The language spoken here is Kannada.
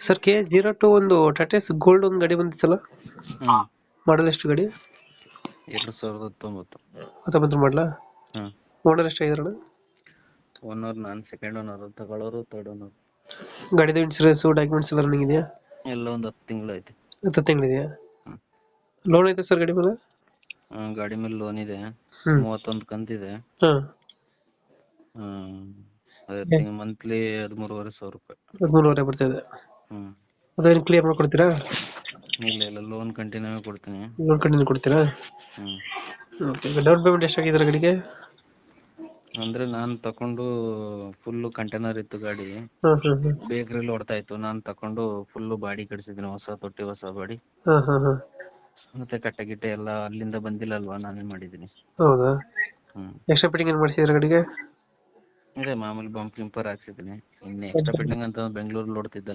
ಸರ್ K02 ಒಂದು ಟಾಟಾ ಗೋಲ್ಡ್ ಒಂದು ಗಾಡಿ ಬಂದಿತ್ತಲ್ಲ, ಹ್ಮ್ ಮಾಡಲ್ ಎಷ್ಟು ಗಾಡಿ? 2019. 19 ಮಾಡಲ. ಹ್ಮ್ ಓನರ್ ಎಷ್ಟಾಗಿದ್ರಣ? ಓನರ್ ನಾನ್ ಸೆಕೆಂಡ್ ಓನರ್, ತಗೊಳ್ಳೋರು ಥರ್ಡ್ ಓನರ್. ಗಾಡಿದು ಇನ್ಸೂರೆನ್ಸ್ ಡಾಕ್ಯುಮೆಂಟ್ಸ್ ಎಲ್ಲ ರನ್ನಿಂಗ್ ಇದೆಯಾ? ಎಲ್ಲ ಒಂದು 10 ತಿಂಗಳು ಐತಿ. 10 ತಿಂಗಳಿದೆಯಾ? ಹ್ಮ್ ಲೋನ್ ಐತೆ ಸರ್ ಗಾಡಿ ಮೇಲೆ? ಗಾಡಿ ಮೇಲೆ ಲೋನ್ ಇದೆ. ಹ್ಮ್ 31 ಕಂತಿದೆ. ಹಾಂ. ಹ್ಮ್ ಅದೇ ಮಂತ್ಲಿ 13,500 ರೂಪಾಯಿ. 13,500 ಬರ್ತಾ ಇದೆ. ಹ್ಮ್ ಅದೇನು ಕ್ಲಿಯರ್ ಮಾಡ್ಕೊಡ್ತೀರಾ? ಇಲ್ಲ ಲೋನ್ ಕಂಟಿನ್ಯೂ ಕೊಡ್ತೀನಿ. ಲೋನ್ ಕಂಟಿನ್ಯೂ ಕೊಡ್ತೀರಾ? ಹ್ಮ್ ಓಕೆ. ಡೌನ್ ಪೇಮೆಂಟ್ ಎಷ್ಟಾಗಿದ್ದಾರೆ ಗಾಡಿಗೆ? ಅಂದ್ರೆ ನಾನ್ ತಕೊಂಡು ಫುಲ್ ಕಂಟೈನರ್ ಇತ್ತು ಗಾಡಿ, ಹಾಂ ಹಾಂ ಹಾಂ. ಬೇಕರಿಲಿ ಓಡ್ತಾ ಇತ್ತು. ನಾನ್ ತಕೊಂಡು ಫುಲ್ ಬಾಡಿ ಕಟ್ಸಿದ್ದೀನಿ, ಹೊಸ ತೊಟ್ಟಿ ಹೊಸ ಬಾಡಿ. ಹಾಂ ಹಾಂ ಹಾಂ. ಮತ್ತೆ ಕಟ್ಟೆ ಗಿಟ್ಟೆ ಎಲ್ಲ ಅಲ್ಲಿಂದ ಬಂದಿಲ್ಲಲ್ವಾ, ನಾನೇ ಮಾಡಿದ್ದೀನಿ. ಹೌದಾ? ಹ್ಮ್ ಎಕ್ಸ್ಟ್ರಾ ಫಿಟ್ಟಿಂಗ್ ಏನು ಮಾಡಿಸಿದ್ರೆ ಗಾಡಿಗೆ? ಇದೆ ಮಾಮೂಲಿ ಬಂಪ್ ಕ್ಲಿಂಪರ್ ಹಾಕ್ಸಿದ್ದೀನಿ. ಇನ್ನು ಎಕ್ಸ್ಟ್ರಾ ಫಿಟ್ಟಿಂಗ್ ಅಂತ ಬೆಂಗಳೂರಲ್ಲಿ ಓಡ್ತಿದ್ದಲ್ಲ.